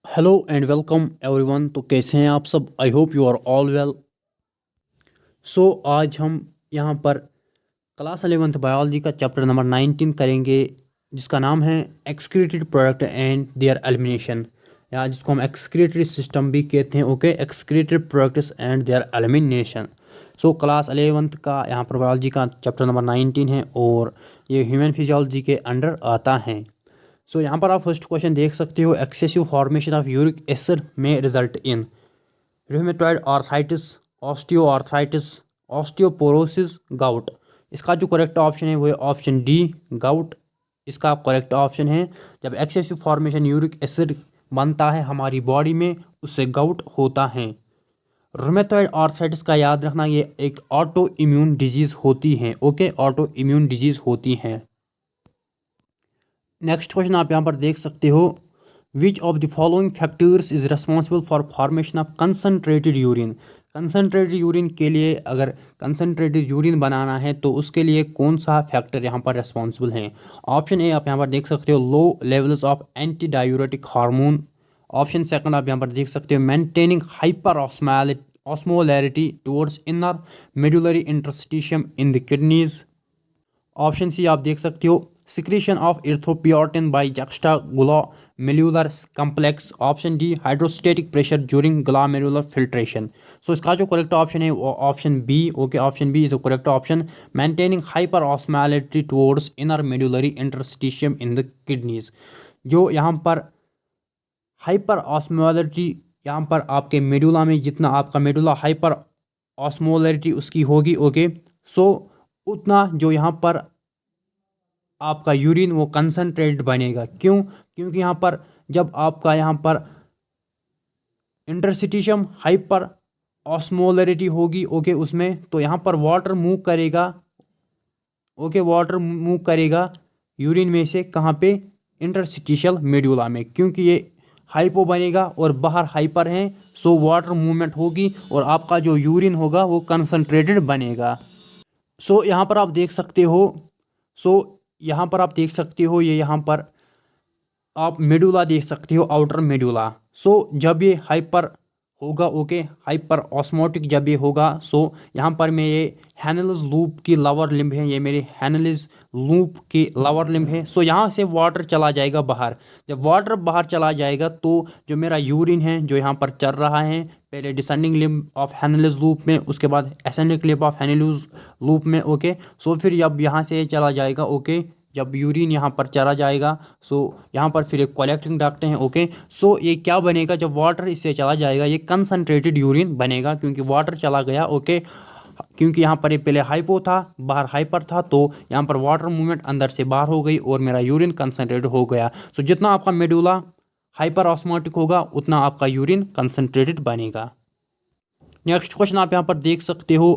Hello and welcome everyone. तो कैसे हैं आप सब? I hope you are all well. आज हम यहाँ पर क्लास 11th बायोलॉजी का चैप्टर नंबर 19 करेंगे, जिसका नाम है excreted product and their elimination, या जिसको हम एक्सक्रीटरी सिस्टम भी कहते हैं। Okay, excreted products and their elimination. Class 11th का यहाँ पर बायोलॉजी का चैप्टर नंबर 19 है और ये ह्यूमन फिजियोलॉजी के अंडर आता है। यहाँ पर आप फर्स्ट क्वेश्चन देख सकते हो, excessive formation of uric acid में result in rheumatoid arthritis, osteoarthritis, osteoporosis, gout. इसका जो करेक्ट ऑप्शन है वो है ऑप्शन डी, गाउट। इसका करेक्ट ऑप्शन है। जब एक्सेसिव फॉर्मेशन यूरिक एसिड बनता है हमारी बॉडी में, उससे गाउट होता है। रूमेटॉइड आर्थराइटिस का याद रखना, ये एक ऑटो इम्यून डिजीज़ होती है। ओके, ऑटो इम्यून डिजीज़ होती है। नेक्स्ट क्वेश्चन आप यहाँ पर देख सकते हो, विच of the following factors is responsible for formation of concentrated urine. Concentrated urine के लिए, अगर कंसनट्रेटेड यूरिन बनाना है तो उसके लिए कौन सा फैक्टर यहाँ पर रिस्पॉन्सिबल है? ऑप्शन ए आप यहाँ पर देख सकते हो, low levels of anti diuretic hormone. Option second आप यहाँ पर देख सकते हो, maintaining hyper osmolarity towards inner medullary interstitium in the kidneys. Option C आप देख सकते हो, secretion of erythropoietin by juxtaglomerular complex. Option D, hydrostatic pressure during glomerular filtration. इसका जो करेक्ट ऑप्शन है वो option B. Okay, option B is the correct option, maintaining hyper osmolarity towards inner medullary interstitium in the kidneys. जो यहाँ पर hyper osmolarity, यहाँ पर आपके मेडुला में जितना आपका मेडुला हाइपर ऑस्मोलैरिटी उसकी होगी, ओके, उतना जो यहाँ पर आपका यूरिन वो कंसनट्रेटेड बनेगा। क्यों? क्योंकि यहाँ पर जब आपका यहाँ पर इंटरस्टिशियम हाइपर ऑस्मोलरिटी होगी, ओके, उसमें तो यहाँ पर वाटर मूव करेगा। ओके, वाटर मूव करेगा यूरिन में से कहाँ पे? इंटरस्टिशियल मेड्यूला में, क्योंकि ये हाइपो बनेगा और बाहर हाइपर है। वाटर मूवमेंट होगी और आपका जो यूरिन होगा वो कंसनट्रेटेड बनेगा। यहाँ पर आप देख सकते हो, यहाँ पर आप देख सकते हो, ये यहाँ पर आप मेडुला देख सकते हो, आउटर मेडुला। जब ये हाइपर होगा, ओके, हाइपर ऑस्मोटिक जब ये होगा, यहाँ पर मैं ये हैनल्स लूप की लवर लिम्ब है, ये मेरे हैनल्स लूप की लवर लिम्ब है। यहाँ से वाटर चला जाएगा बाहर। जब वाटर बाहर चला जाएगा तो जो मेरा यूरिन है जो यहाँ पर चल रहा है, पहले डिसेंडिंग लिम्ब ऑफ हैनल्स लूप में, उसके बाद असेंडिंग लिम्ब ऑफ हैनल्स लूप में। ओके, फिर जब यहाँ से चला जाएगा, ओके, जब यूरिन यहाँ पर चला जाएगा, यहाँ पर फिर एक कलेक्टिंग डक्ट है। ओके, ये क्या बनेगा? जब वाटर इससे चला जाएगा ये कंसनट्रेटेड यूरिन बनेगा, क्योंकि वाटर चला गया। ओके, क्योंकि यहाँ पर ये पहले हाइपो था, बाहर हाइपर था, तो यहाँ पर वाटर मूवमेंट अंदर से बाहर हो गई और मेरा यूरिन कंसनट्रेटेड हो गया। जितना आपका मेडुला हाइपर ऑस्मोटिक होगा उतना आपका यूरिन कंसनट्रेटेड बनेगा। नेक्स्ट क्वेश्चन आप यहाँ पर देख सकते हो,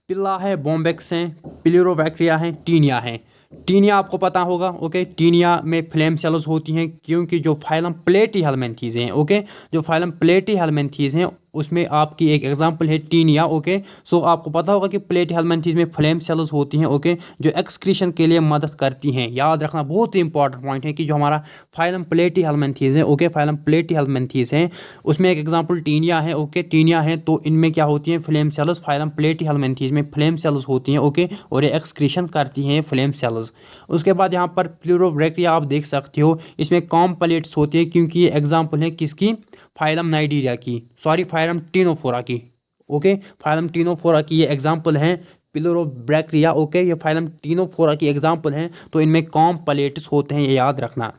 पिल्ला है, बॉम्बेक्स हैं, पिलिरोबैक्टीरिया है, टीनिया है। टीनिया आपको पता होगा, ओके, टीनिया में फ्लेम सेल्स होती हैं, क्योंकि जो फाइलम प्लेटीहेल्मिन्थीज़ हैं, ओके, जो फाइलम प्लेटीहेल्मिन्थीज़ हैं उसमें आपकी एक एग्जांपल है टीनिया। ओके, आपको पता होगा कि प्लेटीहेल्मिन्थीज़ में फ्लेम सेल्स होती हैं, ओके, जो एक्सक्रीशन के लिए मदद करती हैं। याद रखना, बहुत ही इंपॉर्टेंट पॉइंट है कि जो हमारा फाइलम प्लेटीहेल्मिन्थीज़ है, ओके, फाइलम प्लेटीहेल्मिन्थीज़ हैं, उसमें एक एग्जाम्पल टीनिया है। ओके, टीनिया है तो इनमें क्या होती हैं? Flame cells. फाइलम प्लेटीहेल्मिन्थीज़ में फ्लेम सेल्स होती हैं, ओके, और ये एक्सक्रीशन करती हैं फ्लेम सेल्स। उसके बाद यहाँ पर प्लिरोब्रैक्टिया आप देख सकते हो, इसमें कॉम्प्लेट्स होती है, क्योंकि ये एग्जाम्पल है किसकी? फाइलम नाइडीरिया की, सॉरी, फाइलम टीनोफोरा की। ओके, फाइलम टीनोफोरा की ये एग्जाम्पल है प्लिरोब्रैक्टिया। ओके, ये फाइलम टीनोफोरा की एग्जाम्पल हैं, तो इनमें कॉम्प्लेट्स होते हैं, ये याद रखना।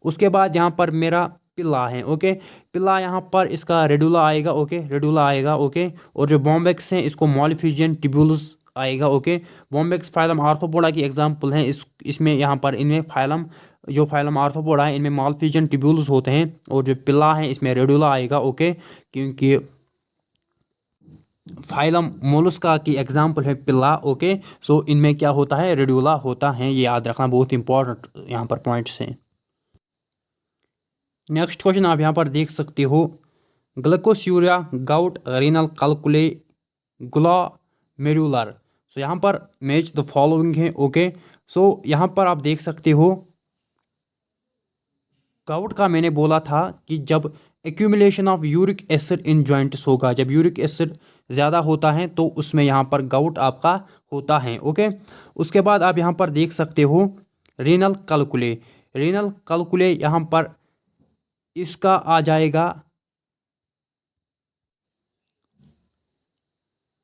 उसके बाद यहाँ पर मेरा पिल्ला है। ओके, पिल्ला यहाँ पर इसका रेडुला आएगा। ओके, रेडुला आएगा। ओके, और जो बॉम्बेक्स हैं इसको मॉलिफिजियन टिब्यूल्स आएगा। ओके, बॉम्बेक्स फाइलम आर्थ्रोपोडा की एग्जांपल हैं। इसमें यहाँ पर इनमें फाइलम, जो फाइलम आर्थ्रोपोडा है इनमें मॉलिफिजियन टिब्यूल्स होते हैं, और जो पिल्ला है इसमें रेडुला आएगा। ओके, क्योंकि फाइलम मोलस्का की एग्जांपल है पिल्ला। ओके, इनमें क्या होता है? रेडुला होता है, ये याद रखना, बहुत इंपॉर्टेंट यहाँ पर पॉइंट्स हैं। नेक्स्ट क्वेश्चन आप यहाँ पर देख सकते हो, ग्लूकोस्यूरिया, गाउट, रीनल कैल्कुले, ग्लोमेरुलर। यहाँ पर मैच द फॉलोइंग है। ओके, यहाँ पर आप देख सकते हो, गाउट का मैंने बोला था कि जब accumulation of uric acid in joints होगा, जब यूरिक एसिड ज़्यादा होता है तो उसमें यहाँ पर गाउट आपका होता है। ओके, उसके बाद आप यहाँ पर देख सकते हो रीनल कैलकुले। रीनल कैलकुले यहाँ पर इसका आ जाएगा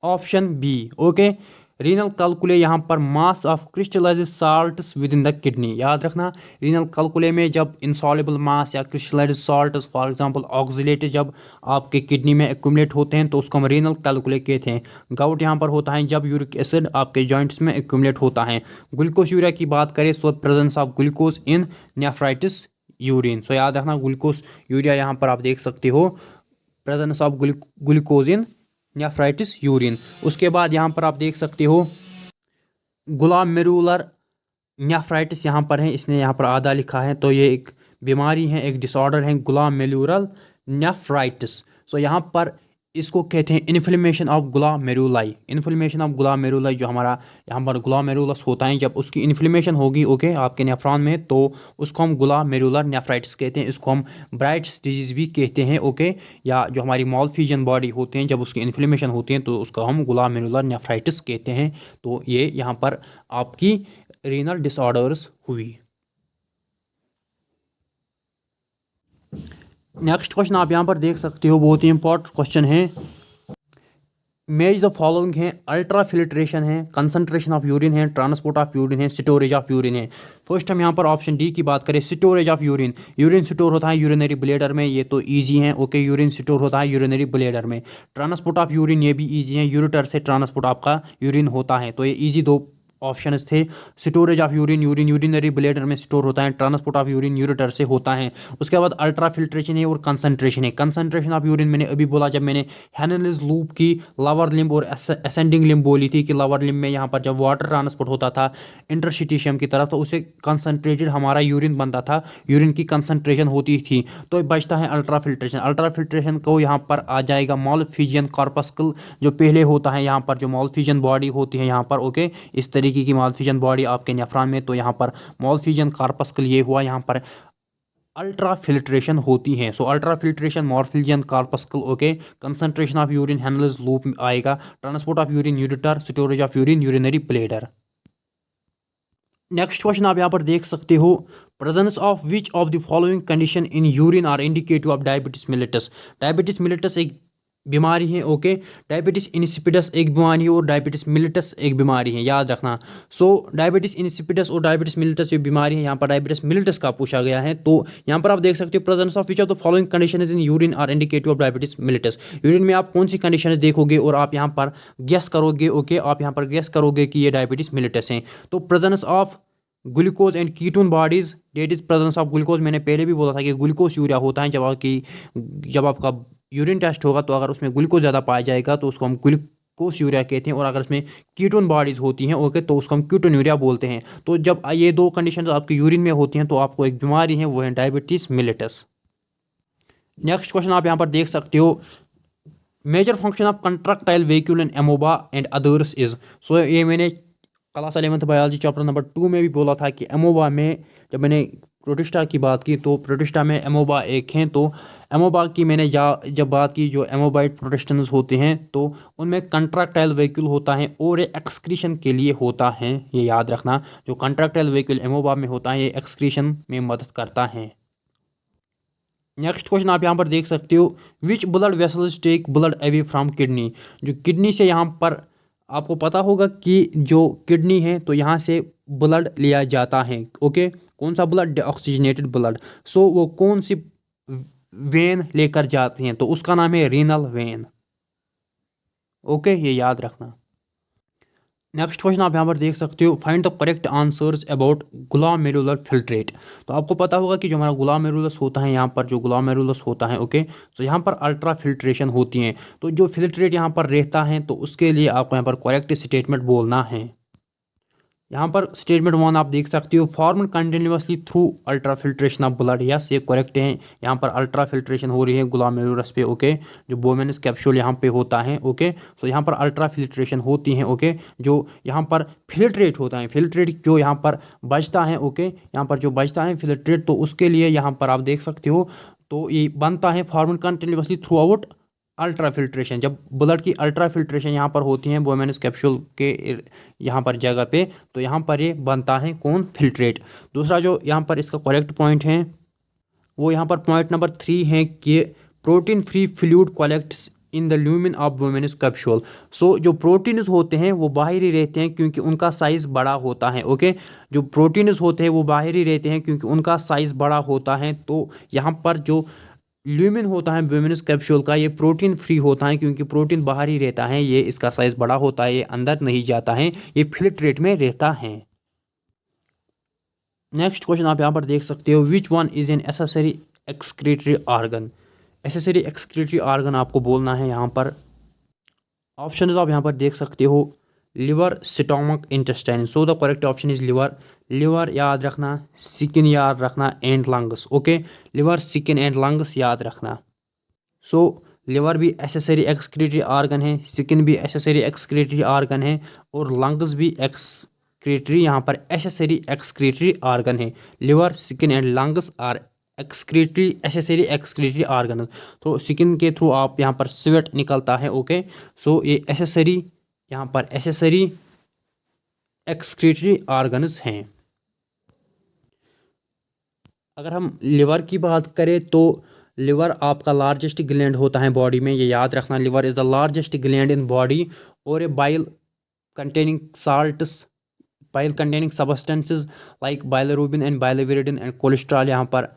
ऑप्शन बी। ओके, रीनल कैलकुले यहाँ पर mass of crystallised salts with in the kidney. याद रखना, रीनल कैलकुले में जब इंसॉल्युबल मास या crystallised salts for example oxalate जब आपके किडनी में एक्यूमुलेट होते हैं तो उसको हम रीनल कैलकुले कहते हैं। गाउट यहाँ पर होता है जब यूरिक एसिड आपके जॉइंट्स में एक्यूमुलेट होता है। ग्लूकोज यूरिया की बात करें so presence of glucose in nephritis urine. So याद रखना ग्लूकोज यूरिया यहाँ पर आप देख सकते हो presence of glucose in nephritis urine. उसके बाद यहाँ पर आप देख सकते हो ग्लोमेरुलर नेफ्राइटिस यहाँ पर है, इसने यहाँ पर आधा लिखा है, तो ये एक बीमारी है, एक डिसऑर्डर है ग्लोमेरुलर नेफ्राइटिस। सो यहाँ पर इसको कहते हैं inflammation of glomeruli. Inflammation of glomeruli जो हमारा यहाँ पर ग्लोमेरुलस होता है, जब उसकी इन्फ्लेमेशन होगी ओके आपके नेफ्रॉन में तो उसको हम ग्लोमेरुलर नेफ्राइटिस कहते हैं। इसको हम ब्राइट्स डिजीज़ भी कहते हैं ओके, या जो हमारी मालफिजियन बॉडी होते हैं जब उसकी इन्फ्लेमेशन होती है तो उसको हम ग्लोमेरुलर नेफ्राइटिस कहते हैं। तो ये यहाँ पर आपकी रीनल डिसऑर्डर्स हुई। नेक्स्ट क्वेश्चन आप यहाँ पर देख सकते हो, बहुत ही इंपॉर्टेंट क्वेश्चन है। मेज द फॉलोइंग है, अल्ट्रा फिल्ट्रेशन है, कंसंट्रेशन ऑफ यूरिन है, ट्रांसपोर्ट ऑफ यूरिन है, स्टोरेज ऑफ यूरिन है। फर्स्ट हम यहाँ पर ऑप्शन डी की बात करें, storage of urine. Urine store होता है यूरिनरी ब्लेडर में, ये तो इजी है ओके, यूरिन स्टोर होता है यूरिनरी ब्लेडर में। ट्रांसपोर्ट ऑफ यूरिन ये भी इजी है, यूरेटर से ट्रांसपोर्ट आपका यूरिन होता है, तो ये इजी दो ऑप्शंस थे। Storage of urine, urine urinary bladder में स्टोर होता है, ट्रांसपोर्ट ऑफ यूरिन यूरेटर से होता है। उसके बाद अल्ट्रा फिल्ट्रेशन है और कंसंट्रेशन है। कंसंट्रेशन ऑफ यूरिन मैंने अभी बोला जब मैंने हैनलिस लूप की लोअर लिम्ब और असेंडिंग लिम्ब बोली थी कि लोअर लिम्ब में यहाँ पर जब वाटर ट्रांसपोर्ट होता था इंटरस्टिशियम की तरफ तो उसे कंसंट्रेटेड हमारा यूरिन बनता था, यूरिन की कंसंट्रेशन होती थी, तो बचता है अल्ट्रा फिल्ट्रेशन। अल्ट्रा फिल्ट्रेशन को यहाँ पर आ जाएगा मालफिजियन कॉर्पस्कल, जो पहले होता है यहाँ पर जो मालफिजियन बॉडी होती है यहाँ पर ओके, इस तरीके की मालफिजियन बॉडी आपके नेफ्रॉन में, तो यहाँ पर मालफिजियन कॉर्पस्कल ये हुआ, यहाँ पर अल्ट्रा फिल्ट्रेशन होती है। So ultra filtration Malpighian corpuscle okay, concentration of urine Henle's loop आएगा, transport of urine ureter, storage of urine urinary bladder. Next question आप यहाँ पर देख सकते हो, presence of which of the following condition in urine are indicative of diabetes mellitus. Diabetes mellitus एक बीमारी है ओके, डायबिटीज इंसिपिडस एक बीमारी है और डायबिटीज मिलेटस एक बीमारी है, याद रखना। सो डायबिटीज इंसिपिडस और डायबिटीज मिलेटस जो बीमारी है, यहाँ पर डायबिटीज मिलेटस का पूछा गया है, तो यहाँ पर आप देख सकते हो presence of which of the following conditions in urine are indicative of diabetes mellitus. Urine में आप कौन सी कंडीशन देखोगे और आप यहाँ पर गेस करोगे ओके, आप यहाँ पर गेस करोगे कि ये डायबिटीज मिलेटस हैं। तो presence of glucose and ketone bodies, that is presence of glucose. मैंने पहले भी बोला था कि ग्लूकोज यूरिया होता है जब आपका यूरिन टेस्ट होगा तो अगर उसमें ग्लूकोज ज़्यादा पाया जाएगा तो उसको हम ग्लूकोज यूरिया कहते हैं, और अगर उसमें कीटोन बॉडीज़ होती हैं ओके तो उसको हम कीटोन यूरिया बोलते हैं। तो जब ये दो कंडीशन आपके यूरिन में होती हैं तो आपको एक बीमारी है, वो है डायबिटीज़ मिलेटस। नेक्स्ट क्वेश्चन आप यहाँ पर देख सकते हो, major function of contractile vacuole in amoeba and others is. So ये मैंने class 11th biology chapter number 2 में भी बोला था कि एमोबा में जब मैंने प्रोटिस्टा की बात की तो प्रोटिस्टा में एमोबा एक हैं, तो एमोबा की मैंने जब बात की जो एमोबाइट प्रोटिस्टन्स होते हैं तो उनमें कंट्रैक्टाइल वेहिकल होता है और ये एक्सक्रीशन के लिए होता है, ये याद रखना। जो कंट्रैक्टाइल वेहिकल एमोबा में होता है ये एक्सक्रीशन में मदद करता है। नेक्स्ट क्वेश्चन आप यहाँ पर देख सकते हो, which blood vessels take blood away from kidney. जो किडनी से यहाँ पर आपको पता होगा कि जो किडनी है तो यहाँ से ब्लड लिया जाता है ओके, कौन सा ब्लड, डीऑक्सीजनेटेड ब्लड। सो वो कौन सी वेन लेकर जाते हैं तो उसका नाम है रीनल वेन ओके, ये याद रखना। नेक्स्ट क्वेश्चन आप यहाँ पर देख सकते हो, find the correct answers about glomerular filtrate. तो आपको पता होगा कि जो हमारा ग्लोमेरुलस होता है, यहाँ पर जो ग्लोमेरुलस होता है ओके, तो यहाँ पर अल्ट्रा फिल्ट्रेशन होती है, तो जो फिल्ट्रेट यहाँ पर रहता है तो उसके लिए आपको यहाँ पर करेक्ट स्टेटमेंट बोलना है। यहाँ पर स्टेटमेंट 1 आप देख सकते हो, formed continuously through ultra filtration of blood. Yes, ये करेक्ट है। यहाँ पर अल्ट्रा फिल्ट्रेशन हो रही है ग्लोमेरुलस पे, ओके, जो बोमेनस कैप्सूल यहाँ पे होता है, ओके। तो यहाँ पर अल्ट्रा फिल्ट्रेशन होती है, ओके, जो यहाँ पर फिल्ट्रेट होता है, फिल्ट्रेट जो यहाँ पर बचता है, ओके, यहाँ पर जो बचता है फिल्ट्रेट, तो उसके लिए यहाँ पर आप देख सकते हो, तो ये बनता है formed continuously through out ultra filtration. जब ब्लड की अल्ट्रा फिल्ट्रेशन यहाँ पर होती है बोमेनस कैप्सूल के यहाँ पर जगह पे, तो यहाँ पर ये बनता है कौन, फिल्ट्रेट। दूसरा जो यहाँ पर इसका करेक्ट पॉइंट है वो यहाँ पर पॉइंट नंबर 3 है कि protein free fluid collects in the lumen of Bowman's capsule. So जो प्रोटीन्स होते हैं वो बाहर ही रहते हैं क्योंकि उनका साइज़ बड़ा होता है, ओके। जो प्रोटीन्स होते हैं वो बाहर ही रहते हैं क्योंकि उनका साइज़ बड़ा होता है। तो यहाँ पर जो ल्यूमिन होता है बोमेनस कैप्सूल का, ये प्रोटीन फ्री होता है क्योंकि प्रोटीन बाहर ही रहता है, ये इसका साइज़ बड़ा होता है, ये अंदर नहीं जाता है, ये फिल्ट्रेट में रहता है। नेक्स्ट क्वेश्चन आप यहाँ पर देख सकते हो, which one is an accessory excretory organ. Accessory excretory organ आपको बोलना है यहाँ पर। ऑप्शन आप यहाँ पर देख सकते हो, liver, stomach, intestine. So the correct option is liver. Liver याद रखना, स्किन याद रखना, and lungs, okay. Liver, skin and lungs याद रखना। सो लिवर भी एसेसरी एक्सक्रीटरी ऑर्गन है, स्किन भी एसेसरी एक्सक्रीटरी ऑर्गन है, और लंग्स भी एक्सक्रीटरी यहाँ पर एसेसरी एक्सक्रीटरी ऑर्गन है। Liver, skin and lungs are excretory accessory excretory organ. तो स्किन के थ्रू आप यहाँ पर स्वेट निकलता है, ओके। सो ये एसेसरी यहाँ पर एसेसरी एक्सक्रीटरी ऑर्गन्स हैं। अगर हम लिवर की बात करें तो लिवर आपका लार्जेस्ट ग्लैंड होता है बॉडी में, ये याद रखना। Liver is the largest gland in body, और ये bile containing salts, bile containing substances like bilirubin and biliverdin and cholesterol यहाँ पर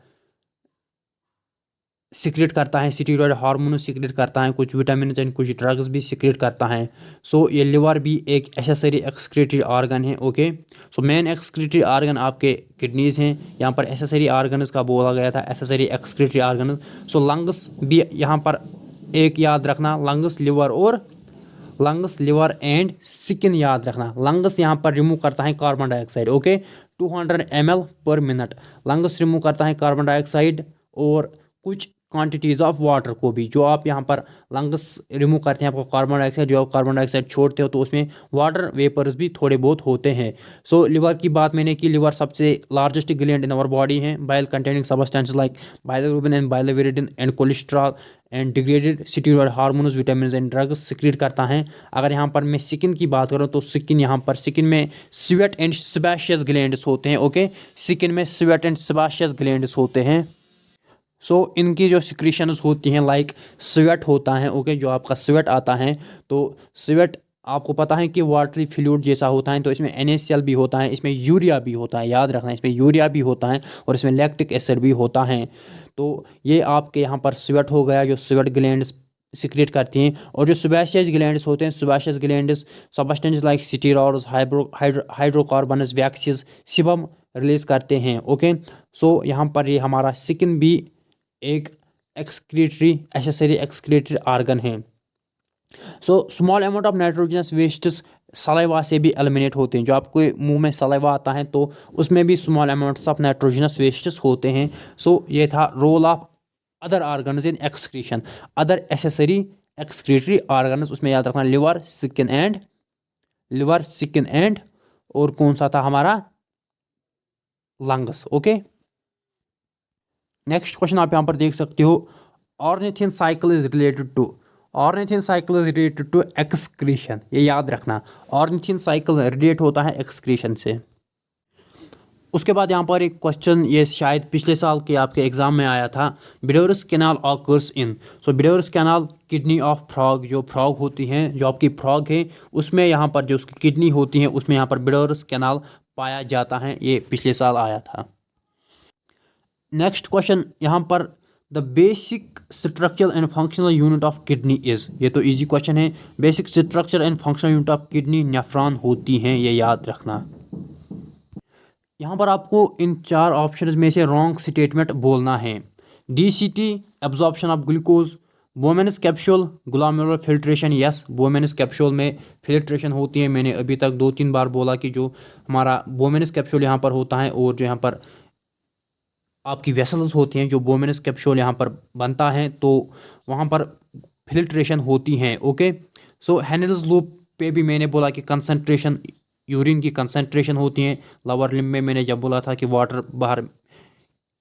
सिक्रेट करता है, स्टीरॉयड हार्मोन सिक्रेट करता है, कुछ विटामिन एंड कुछ ड्रग्स भी सिक्रेट करता है। सो ये लिवर भी एक एसेसरी एक्सक्रीटरी ऑर्गन है, okay. So main excretory organ आपके किडनीज हैं, यहाँ पर एसेसरी ऑर्गन्स का बोला गया था, एसेसरी एक्सक्रीटरी ऑर्गन। सो लंग्स भी यहाँ पर एक याद रखना, लंग्स, लिवर और लंग्स, लिवर एंड स्किन याद रखना। लंग्स यहाँ पर रिमूव करता है कार्बन डाइऑक्साइड, ओके, 200 ml पर मिनट लंग्स रिमूव करता है कार्बन डाइऑक्साइड, और कुछ क्वांटिटीज़ ऑफ वाटर को भी, जो आप यहाँ पर लंग्स रिमूव करते हैं आपको कार्बन डाइऑक्साइड, जो आप कार्बन डाइऑक्साइड छोड़ते हो तो उसमें वाटर वेपर्स भी थोड़े बहुत होते हैं। सो लिवर की बात मैंने की, लिवर सबसे largest gland in our body है। Bile containing substances like bilirubin and biliverdin and cholesterol and degraded steroid hormones, vitamin and drugs secrete करता है। अगर यहाँ पर मैं स्किन की बात करूँ तो स्किन यहाँ पर स्किन में स्वेट एंड सेबाशियस ग्लैंड्स होते हैं, ओके। स्किन में स्वेट एंड सेबाशियस ग्लैंड्स होते हैं। सो इनकी जो सिक्रीशंस होती हैं लाइक स्वेट होता है, ओके, जो आपका स्वेट आता है, तो स्वेट आपको पता है कि वाटरी फ्लूइड जैसा होता है, तो इसमें NaCl भी होता है, इसमें यूरिया भी होता है, याद रखना, इसमें यूरिया भी होता है, और इसमें लैक्टिक एसिड भी होता है। तो ये आपके यहाँ पर स्वेट हो गया, जो स्वेट ग्लैंड्स सिक्रेट करती हैं। और जो सेबाशियस ग्लैंड्स होते हैं, sebaceous glands substance like steroids, hydrocarbons, waxes, sebum release करते हैं, ओके। सो यहाँ पर ये हमारा स्किन भी एक एक्सक्रीटरी एसेसरी एक्सक्रीटरी ऑर्गन है। So small amount of nitrogenous wastes saliva से भी एलिमिनेट होते हैं। जो आपको मुंह में सलाइवा आता है तो उसमें भी small amounts of nitrogenous wastes होते हैं। सो ये था role of other organs in excretion, other accessory excretory organs. उसमें याद रखना लिवर, स्किन एंड और कौन सा था हमारा, लंग्स, ओके। नेक्स्ट क्वेश्चन आप यहाँ पर देख सकते हो, ornithine cycle is related to excretion. ये याद रखना, ऑर्निथिन साइकिल रिलेट होता है एक्सक्रीशन से। उसके बाद यहाँ पर एक क्वेश्चन, ये शायद पिछले साल के आपके एग्जाम में आया था, Bidder's canal occurs in. So Bidder's canal kidney of frog, जो फ्रॉग होती हैं, जो आपकी फ्रॉग है उसमें यहाँ पर जो उसकी किडनी होती है उसमें यहाँ पर बिडोरस कैनाल पाया जाता है। ये पिछले साल आया था। नेक्स्ट क्वेश्चन यहाँ पर, the basic structure and functional unit of kidney is. ये तो इजी क्वेश्चन है। Basic structure and functional unit of kidney nephron होती हैं, ये याद रखना। यहाँ पर आपको इन 4 ऑप्शंस में से रॉन्ग स्टेटमेंट बोलना है। DCT absorption of glucose, Bowman's capsule glomerular filtration, yes Bowman's capsule में फिल्ट्रेशन होती है। मैंने अभी तक 2-3 बार बोला कि जो हमारा बोमेनस कैप्सूल यहाँ पर होता है और जो यहाँ पर आपकी वेसल्स होती हैं, जो बोमेनस कैप्सूल यहाँ पर बनता है तो वहाँ पर फिल्ट्रेशन होती हैं। ओके, सो हैनेल्स लूप पे भी मैंने बोला कि कंसंट्रेशन, यूरिन की कंसंट्रेशन होती है। लोअर लिम्ब में मैंने जब बोला था कि वाटर बाहर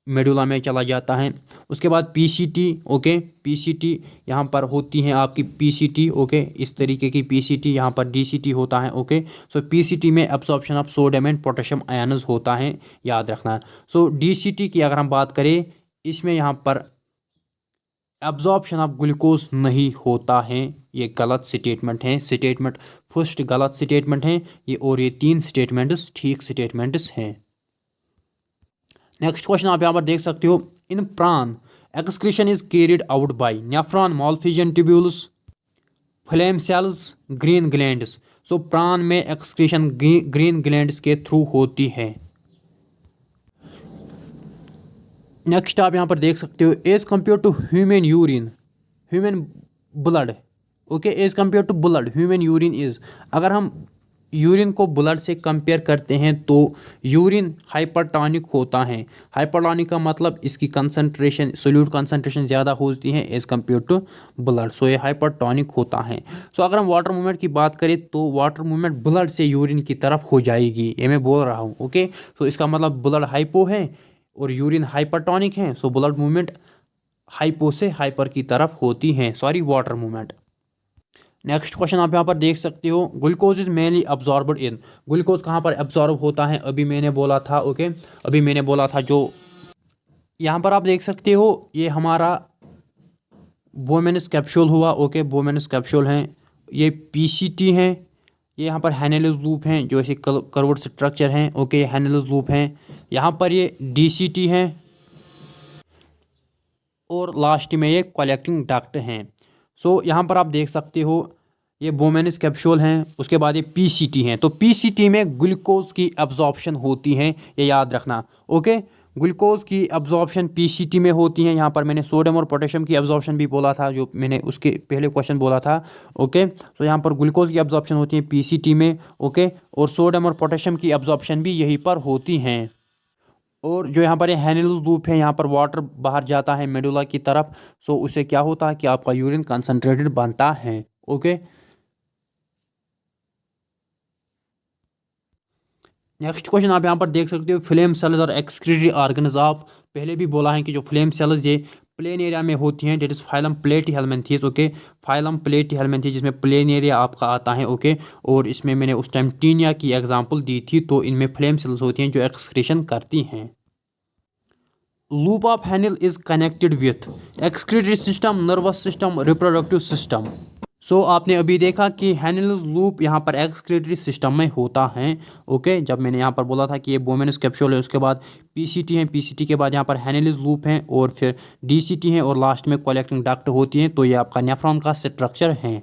मेडुला में चला जाता है। उसके बाद पीसीटी, ओके पीसीटी यहाँ पर होती हैं आपकी पीसीटी, ओके इस तरीके की पीसीटी, यहाँ पर डीसीटी होता है। ओके, सो पीसीटी में absorption of sodium and potassium ions होता है, याद रखना। सो डीसीटी की अगर हम बात करें, इसमें यहाँ पर एब्जॉर्प्शन ऑफ ग्लूकोज नहीं होता है। ये गलत स्टेटमेंट है, स्टेटमेंट फर्स्ट गलत स्टेटमेंट है ये, और ये 3 स्टेटमेंट्स ठीक स्टेटमेंट्स हैं। नेक्स्ट क्वेश्चन आप यहाँ पर देख सकते हो, in prawn excretion is carried out by nephron, Malpighian tubules, flame cells, green glands. So prawn में एक्सक्रीशन ग्रीन ग्लैंड्स के थ्रू होती है। नेक्स्ट आप यहाँ पर देख सकते हो, as compared to human urine, human blood, okay as compared to blood human urine is, अगर हम यूरिन को ब्लड से कंपेयर करते हैं तो यूरिन हाइपरटॉनिक होता है। हाइपरटॉनिक का मतलब इसकी कंसंट्रेशन, सोल्यूट कंसंट्रेशन ज़्यादा होती है एज कम्पेयर टू ब्लड, सो ये हाइपरटॉनिक होता है। सो अगर हम वाटर मूवमेंट की बात करें तो वाटर मूवमेंट ब्लड से यूरिन की तरफ हो जाएगी, ये मैं बोल रहा हूँ। ओके, सो इसका मतलब ब्लड हाइपो है और यूरिन हाइपरटॉनिक है, सो ब्लड मूवमेंट हाइपो से हाइपर की तरफ होती है, sorry water movement. Next question आप यहाँ पर देख सकते हो, glucose is mainly absorbed in, glucose कहाँ पर एब्जॉर्ब होता है, अभी मैंने बोला था। ओके, अभी मैंने बोला था, जो यहाँ पर आप देख सकते हो ये हमारा बोमेनस कैप्सूल हुआ। ओके, बोमेनस कैप्सूल हैं, ये पीसीटी हैं, ये यहाँ पर हैनेल्स लूप हैं जो ऐसे कर्व्ड स्ट्रक्चर हैं। ओके, हैनेल्स लूप हैं, यहाँ पर ये डीसीटी हैं और लास्ट में ये कलेक्टिंग डक्ट हैं। सो यहाँ पर आप देख सकते हो ये बोमेनस कैप्सूल हैं, उसके बाद ये पीसीटी हैं। तो पीसीटी में ग्लूकोज की एब्जॉर्प्शन होती है, ये याद रखना। ओके, ग्लूकोज की एब्जॉर्प्शन पीसीटी में होती है। यहाँ पर मैंने सोडियम और पोटेशियम की एब्जॉर्प्शन भी बोला था, जो मैंने उसके पहले क्वेश्चन बोला था। ओके, तो यहाँ पर ग्लूकोज की एब्जॉर्प्शन होती है पीसीटी में। ओके, और सोडियम और पोटेशियम की एब्जॉर्प्शन भी यहीं पर होती हैं। और जो यहाँ पर ये हैनेल्स लूप है, यहाँ पर वाटर बाहर जाता है मेडुला की तरफ, सो उससे क्या होता है कि आपका यूरिन कंसंट्रेटेड बनता है। ओके, नेक्स्ट क्वेश्चन आप यहाँ पर देख सकते हो, फ्लेम सेल्स और एक्सक्रीटरी ऑर्गन्स ऑफ, पहले भी बोला है कि जो फ्लेम सेल्स ये प्लेन एरिया में होती हैं, that is phylum platyhelminthes. Okay, phylum platyhelminthes जिसमें प्लेन एरिया आपका आता है। ओके, और इसमें मैंने उस टाइम टीनिया की एग्जांपल दी थी, तो इनमें फ्लेम सेल्स होती हैं जो एक्सक्रीशन करती हैं। Loop of Henle is connected with excretory system, nervous system, reproductive system. So आपने अभी देखा कि हैनेल्स लूप यहाँ पर एक्सक्रीटरी सिस्टम में होता है। ओके, जब मैंने यहाँ पर बोला था कि ये बोमेनस कैप्सूल है, उसके बाद पीसीटी है, पीसीटी के बाद यहाँ पर हैनेल्स लूप हैं और फिर डीसीटी है और लास्ट में कलेक्टिंग डक्ट होती है, तो ये आपका नेफ्रॉन का स्ट्रक्चर है।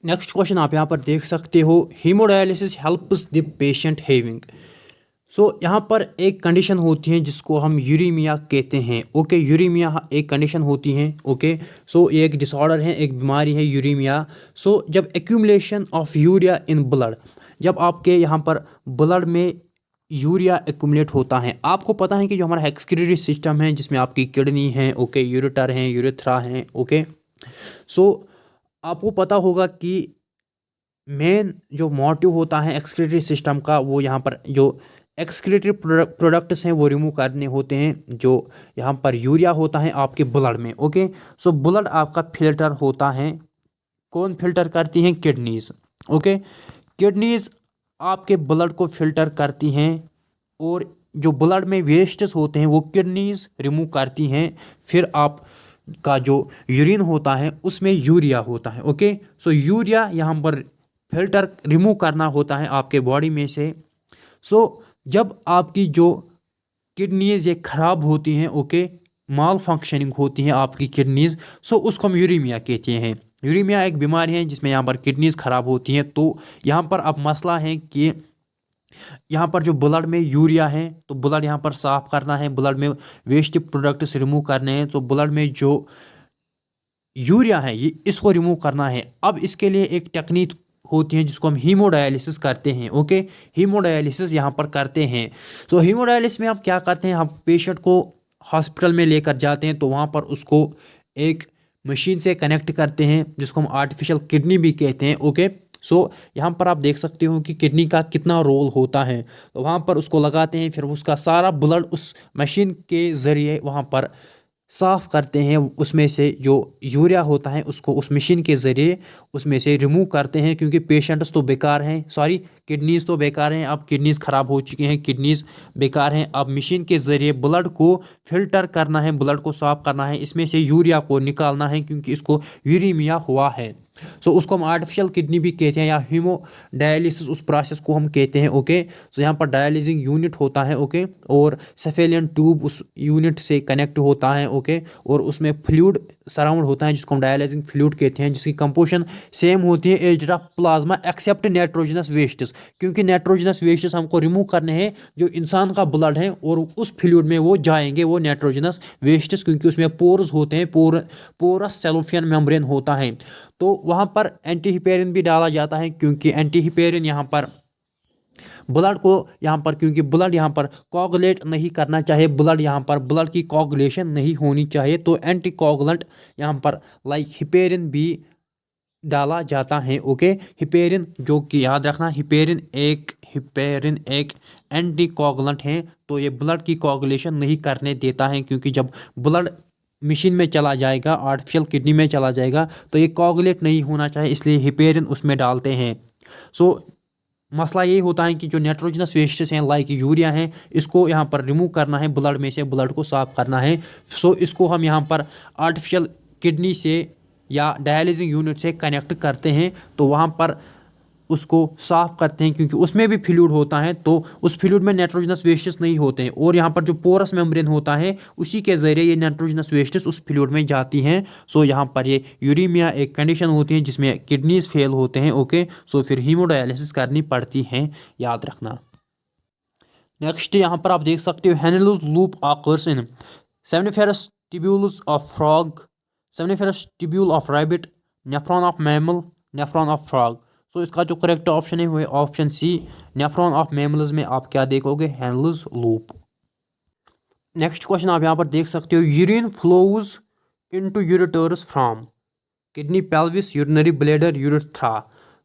नेक्स्ट क्वेश्चन आप यहाँ पर देख सकते हो, haemodialysis helps the patient having. So यहाँ पर एक कंडीशन होती है जिसको हम यूरीमिया कहते हैं। ओके, यूरीमिया एक कंडीशन होती है। ओके, सो ये एक डिसऑर्डर है, एक बीमारी है यूरीमिया। सो जब accumulation of urea in blood, जब आपके यहाँ पर ब्लड में यूरिया एक्यूमुलेट होता है, आपको पता है कि जो हमारा एक्सक्रीटरी सिस्टम है जिसमें आपकी किडनी है, ओके यूरेटर है, यूरेथ्रा है। ओके, सो आपको पता होगा कि मेन जो मोटिव होता है एक्सक्रीटरी सिस्टम का, वो यहाँ पर जो एक्सक्रीटरी प्रोडक्ट्स हैं वो रिमूव करने होते हैं, जो यहाँ पर यूरिया होता है आपके ब्लड में। ओके, सो ब्लड आपका फिल्टर होता है, कौन फिल्टर करती हैं? किडनीज। ओके, किडनीज आपके ब्लड को फिल्टर करती हैं और जो ब्लड में वेस्ट्स होते हैं वो किडनीज रिमूव करती हैं। फिर आप का जो यूरिन होता है उसमें यूरिया होता है। ओके, सो यूरिया यहाँ पर फिल्टर रिमूव करना होता है आपके बॉडी में से। सो जब आपकी जो किडनीज ये ख़राब होती हैं, ओके माल फंक्शनिंग होती हैं आपकी किडनीज, सो उसको हम यूरीमिया कहते हैं। यूरीमिया एक बीमारी है जिसमें यहाँ पर किडनीज ख़राब होती हैं। तो यहाँ पर अब मसला है कि यहाँ पर जो ब्लड में यूरिया है तो ब्लड यहाँ पर साफ़ करना है, ब्लड में वेस्ट प्रोडक्ट्स रिमूव करने हैं। तो ब्लड में जो यूरिया है ये इसको रिमूव करना है। अब इसके लिए एक टेक्निक होती है जिसको हम हीमोडायलिसिस करते हैं। ओके, हीमोडायलिसिस यहाँ पर करते हैं। तो हीमोडायलिसिस में हम क्या करते हैं, हम पेशेंट को हॉस्पिटल में लेकर जाते हैं, तो वहाँ पर उसको एक मशीन से कनेक्ट करते हैं जिसको हम आर्टिफिशियल किडनी भी कहते हैं। ओके, सो यहाँ पर आप देख सकते हो कि किडनी का कितना रोल होता है। तो वहाँ पर उसको लगाते हैं, फिर उसका सारा ब्लड उस मशीन के ज़रिए वहाँ पर साफ़ करते हैं। उसमें से जो यूरिया होता है उसको उस मशीन के ज़रिए उसमें से रिमूव करते हैं, क्योंकि पेशेंट्स तो बेकार हैं, सॉरी किडनीज़ तो बेकार हैं, अब किडनीज़ ख़राब हो चुकी हैं, किडनीज़ बेकार हैं। अब मशीन के ज़रिए ब्लड को फ़िल्टर करना है, ब्लड को साफ़ करना है, इसमें से यूरिया को निकालना है क्योंकि इसको यूरीमिया हुआ है। सो उसको हम आर्टिफिशियल किडनी भी कहते हैं या हीमोडायलिसिस उस प्रोसेस को हम कहते हैं। ओके, सो यहाँ पर डायलिसिंग यूनिट होता है। ओके, और सेफेलियन ट्यूब उस यूनिट से कनेक्ट होता है। ओके, और उसमें फ्लूइड सराउंड होता है जिसको हम डायलिसिंग फ्लूइड कहते हैं, जिसकी कंपोजिशन सेम होती है as of plasma except nitrogenous wastes, क्योंकि नाइट्रोजनस वेस्ट्स हमको रिमूव करने हैं। जो इंसान का ब्लड है और उस फ्लूइड में वो जाएंगे वो नाइट्रोजनस वेस्ट्स, क्योंकि उसमें पोर्स होते हैं, पोरस सेलोफियन मेम्ब्रेन होता है। तो वहाँ पर एंटीहिपेरिन भी डाला जाता है, क्योंकि एंटीहिपेरिन यहाँ पर ब्लड को यहाँ पर, क्योंकि ब्लड यहाँ पर कोगुलेट नहीं करना चाहिए, ब्लड यहाँ पर ब्लड की कोगुलेशन नहीं होनी चाहिए, तो एंटी कोगुलेंट यहाँ पर लाइक हिपेरिन भी डाला जाता है। ओके, हिपेरिन जो कि याद रखना, हिपेरिन एक एंटी कोगुलेंट है, तो ये ब्लड की कोगुलेशन नहीं करने देता है, क्योंकि जब ब्लड मशीन में चला जाएगा, आर्टिफिशियल किडनी में चला जाएगा, तो ये कोगुलेट नहीं होना चाहिए, इसलिए हिपेरिन उसमें डालते हैं। सो मसला यही होता है कि जो नाइट्रोजनस वेस्ट्स हैं लाइक यूरिया हैं, इसको यहाँ पर रिमूव करना है, ब्लड में से ब्लड को साफ करना है। सो इसको हम यहाँ पर आर्टिफिशियल किडनी से या डायलिसिंग यूनिट से कनेक्ट करते हैं, तो वहाँ पर उसको साफ़ करते हैं, क्योंकि उसमें भी फ्लूइड होता है, तो उस फ्लूइड में नाइट्रोजनस वेस्ट्स नहीं होते हैं, और यहाँ पर जो पोरस मेम्ब्रेन होता है उसी के ज़रिए ये नाइट्रोजनस वेस्ट्स उस फ्लूइड में जाती हैं। सो यहाँ पर ये यूरीमिया एक कंडीशन होती है जिसमें किडनीज फेल होते हैं। ओके, सो फिर हीमोडायलिसिस करनी पड़ती है, याद रखना। नेक्स्ट यहाँ पर आप देख सकते हो Henle's loop occurs in seminiferous tubules of frog, seminiferous tubule of rabbit, nephron of mammal, nephron of frog. So इसका जो करेक्ट ऑप्शन है वो है option C, nephron of mammals में आप क्या देखोगे, हेनेलस लूप। नेक्स्ट क्वेश्चन आप यहाँ पर देख सकते हो urine flows into ureters from kidney, pelvis, urinary bladder, urethra.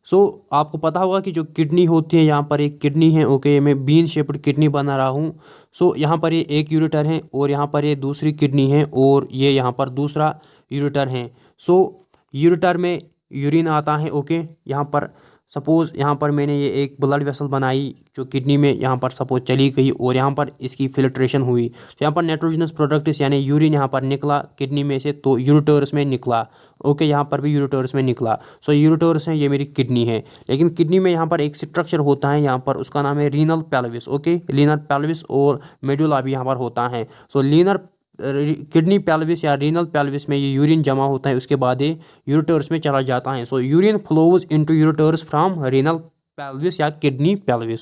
So आपको पता होगा कि जो किडनी होती है, यहाँ पर एक किडनी है। ओके, मैं बीन शेप्ड किडनी बना रहा हूँ। सो यहाँ पर ये एक यूरेटर है, और यहाँ पर ये दूसरी किडनी है, और ये यहाँ पर दूसरा यूरेटर है। सो यूरेटर में यूरिन आता है। ओके, यहाँ पर सपोज़ यहाँ पर मैंने ये एक ब्लड वेसल बनाई जो किडनी में यहाँ पर सपोज चली गई, और यहाँ पर इसकी फिल्ट्रेशन हुई, तो यहाँ पर नाइट्रोजनस प्रोडक्ट्स यानी यूरिन यहाँ पर निकला किडनी में से, तो यूरेटर्स में निकला। ओके, यहाँ पर भी यूरेटर्स में निकला। सो यूरेटर्स हैं, ये मेरी किडनी है, लेकिन किडनी में यहाँ पर एक स्ट्रक्चर होता है यहाँ पर, उसका नाम है renal pelvis. Okay, renal pelvis और मेडुला भी यहाँ पर होता है। सो लीनर किडनी पेल्विस या रीनल पेल्विस में ये यूरिन जमा होता है, उसके बाद ये यूरेटर्स में चला जाता है। So urine flows into ureters from renal pelvis या किडनी पेल्विस।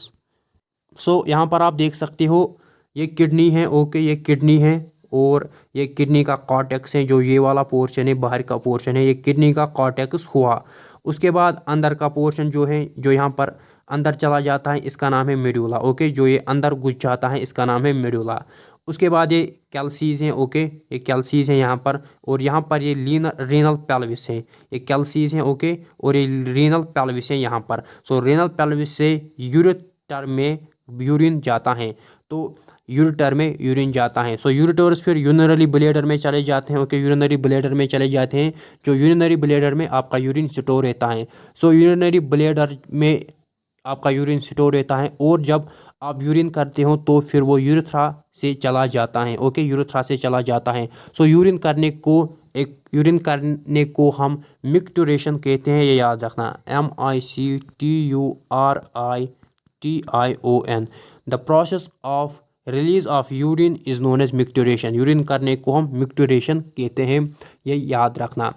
सो यहाँ पर आप देख सकते हो ये किडनी है। ओके, ये किडनी है, और ये किडनी का कॉर्टेक्स है, जो ये वाला पोर्शन है, बाहर का पोर्शन है, ये किडनी का कॉर्टेक्स हुआ। उसके बाद अंदर का पोर्शन जो है, जो यहाँ पर अंदर चला जाता है, इसका नाम है मेडुला। ओके, जो ये अंदर घुस जाता है इसका नाम है मेडुला। उसके बाद ये कैल्सीज हैं। ओके, ये कैल्सीज हैं यहाँ पर, और यहाँ पर ये रीनल पेल्विस है, ये कैल्सीज हैं। ओके, और ये रीनल पेल्विस है यहाँ पर। सो रीनल पेल्विस से यूरेटर में यूरिन जाता है, तो यूरेटर में यूरिन जाता है। सो यूरेटर्स फिर यूरिनरी ब्लैडर में चले जाते हैं। ओके, यूरिनरी ब्लैडर में चले जाते हैं, जो यूरिनरी ब्लैडर में आपका यूरिन स्टोर रहता है। सो यूरिनरी ब्लैडर में आपका यूरिन स्टोर रहता है, और जब आप यूरिन करते हो तो फिर वो यूरेथ्रा से चला जाता है। ओके, यूरेथ्रा से चला जाता है। सो यूरिन करने को हम मिक्टुरेशन कहते हैं, ये याद रखना, MICTURITION। The process of release of urine is known as micturition. Urine करने को हम मिक्टुरेशन कहते हैं, ये याद रखना।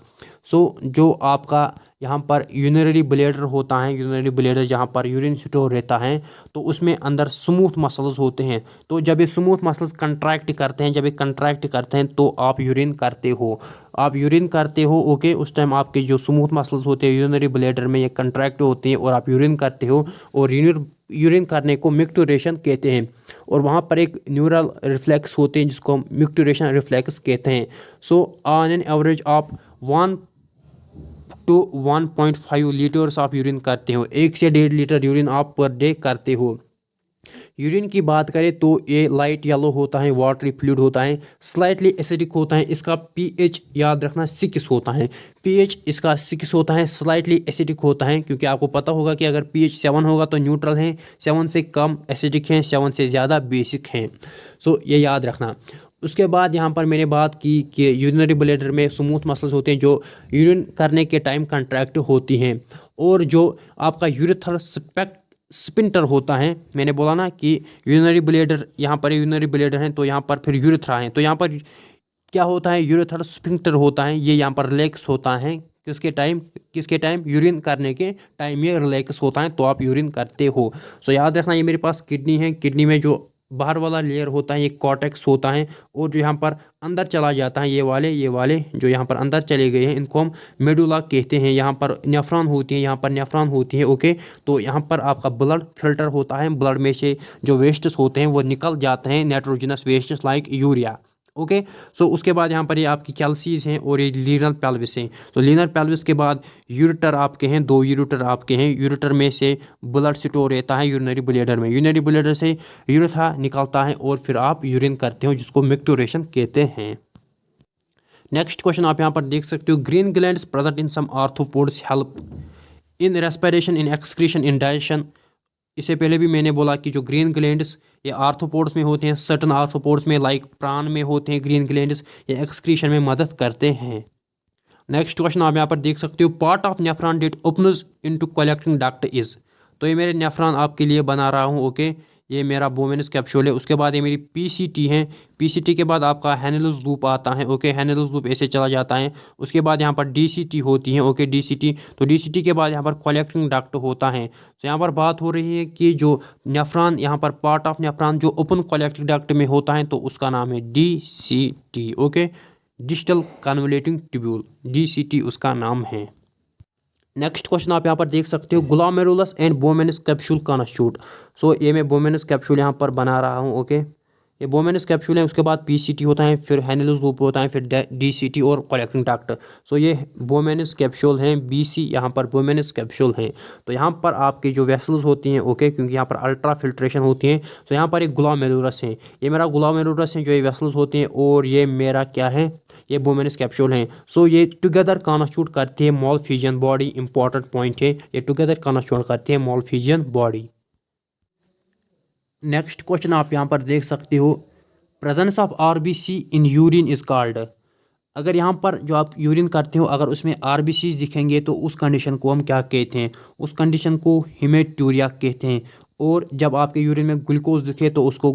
सो जो आपका यहाँ पर यूरिनरी ब्लैडर होता है, यूरिनरी ब्लैडर जहाँ पर यूरिन स्टोर रहता है, तो उसमें अंदर स्मूथ मसल्स होते हैं। तो जब ये स्मूथ मसल्स कंट्रैक्ट करते हैं, जब ये कंट्रैक्ट करते हैं तो आप यूरिन करते हो, आप यूरिन करते हो। ओके, उस टाइम आपके जो स्मूथ मसल्स होते हैं यूरिनरी ब्लैडर में ये कंट्रैक्ट होते हैं और आप यूरिन करते हो, और यूरिन करने को मिक्टुरेशन कहते हैं। और वहाँ पर एक न्यूरल रिफ्लेक्स होते हैं जिसको हम मिक्टुरेशन रिफ्लेक्स कहते हैं। सो ऑन एन एवरेज आप 1 to 1.5 लीटर्स आप यूरिन करते हो, 1 से 1.5 लीटर यूरिन आप पर डे करते हो। यूरिन की बात करें तो ये लाइट येलो होता है, वाटरी फ्लूइड होता है, स्लाइटली एसिडिक होता है, इसका पीएच याद रखना 6 होता है, पीएच इसका 6 होता है, स्लाइटली एसिडिक होता है, क्योंकि आपको पता होगा कि अगर पीएच 7 होगा तो न्यूट्रल है, 7 से कम एसिडिक हैं, 7 से ज़्यादा बेसिक हैं। सो ये याद रखना। उसके बाद यहाँ पर मैंने बात की कि यूरिनरी ब्लैडर में स्मूथ मसल्स होते हैं जो यूरिन करने के टाइम कंट्रैक्ट होती हैं, और जो आपका यूरेथ्रल स्पिंटर होता है, मैंने बोला ना कि यूरिनरी ब्लैडर, यहाँ पर यूरिनरी ब्लैडर हैं तो यहाँ पर फिर यूरेथ्रा है, तो यहाँ पर क्या होता है, यूरेथ्रल स्पिंटर होता है, ये यहाँ पर रिलैक्स होता है। किसके टाइम यूरिन करने के टाइम ये रिलैक्स होता है, तो आप यूरिन करते हो। सो याद रखना, ये मेरे पास किडनी है, किडनी में जो बाहर वाला लेयर होता है ये कॉर्टेक्स होता है, और जो यहाँ पर अंदर चला जाता है ये वाले जो यहाँ पर अंदर चले गए हैं इनको हम मेडुला कहते हैं। यहाँ पर नेफ्रॉन होती है, यहाँ पर नेफ्रॉन होती है। ओके, तो यहाँ पर आपका ब्लड फिल्टर होता है, ब्लड में से जो वेस्ट्स होते हैं वो निकल जाते हैं, nitrogenous wastes like urea. Okay, so उसके बाद यहाँ पर ये आपकी कैल्सीज हैं और ये लीनर पेल्विस हैं। तो लीनर पेल्विस के बाद यूरेटर आपके हैं, 2 यूरेटर आपके हैं, यूरेटर में से ब्लड स्टोर रहता है यूरिनरी ब्लैडर में, यूरिनरी ब्लैडर से यूरेथ्रा निकलता है और फिर आप यूरिन करते हो, जिसको मिक्टुरेशन कहते हैं। नेक्स्ट क्वेश्चन आप यहाँ पर देख सकते हो, green glands present in some arthropods help in respiration, in excretion, in digestion. इससे पहले भी मैंने बोला कि जो ग्रीन ग्लैंड्स ये आर्थ्रोपोड्स में होते हैं, सर्टन आर्थ्रोपोड्स में लाइक प्राण में होते हैं ग्रीन ग्लैंड्स, ये एक्सक्रीशन में मदद करते हैं। नेक्स्ट क्वेश्चन आप यहाँ पर देख सकते हो, part of nephron that opens into collecting duct is. तो ये मेरे नेफ्रॉन आपके लिए बना रहा हूँ। ओके, ये मेरा बोमेनस कैप्सूल है। उसके बाद ये मेरी पीसीटी है, पीसीटी के बाद आपका हैनेलस लूप आता है। ओके, हैनेलस लूप ऐसे चला जाता है। उसके बाद यहाँ पर डीसीटी होती है। ओके, डीसीटी, तो डीसीटी के बाद यहाँ पर कलेक्टिंग डक्ट होता है। तो यहाँ पर बात हो रही है कि जो नेफ्रॉन, यहाँ पर पार्ट ऑफ नेफ्रॉन जो ओपन कलेक्टिंग डक्ट में होता है तो उसका नाम है DCT. Okay, distal convoluted tubule, DCT उसका नाम है। नेक्स्ट क्वेश्चन आप यहाँ पर देख सकते हो, glomerulus and Bowman's capsule constitute. सो ये मैं बोमेनस कैप्सूल यहाँ पर बना रहा हूँ। ओके, ये बोमेनस कैप्सूल है, उसके बाद पीसीटी होता है, फिर हैनेलस लूप होता है, फिर डीसीटी और कलेक्टिंग डक्ट। सो ये बोमेनस कैप्सूल हैं, बीसी यहाँ पर बोमेनस कैप्सूल हैं। तो यहाँ पर आपकी जो वेसल्स होती हैं, ओके, क्योंकि यहाँ पर अल्ट्रा फिल्ट्रेशन होती है, तो यहाँ पर एक ग्लोमेरुलस है, ये मेरा ग्लोमेरुलस है जो ये वेसल्स होती हैं, और ये मेरा क्या है, ये बोमेनस कैप्सूल हैं। सो ये टुगेदर कॉन्स्टिट्यूट करते हैं मॉलफिजियन बॉडी। इंपॉर्टेंट पॉइंट है, ये टुगेदर कॉन्स्टिट्यूट करते हैं मॉलफिजियन बॉडी। नेक्स्ट क्वेश्चन आप यहाँ पर देख सकते हो, presence of RBC in urine is called. अगर यहाँ पर जो आप यूरिन करते हो अगर उसमें आरबीसी दिखेंगे तो उस कंडीशन को हम क्या कहते हैं, उस कंडीशन को हेमेटूरिया कहते हैं। और जब आपके यूरिन में ग्लूकोज दिखे तो उसको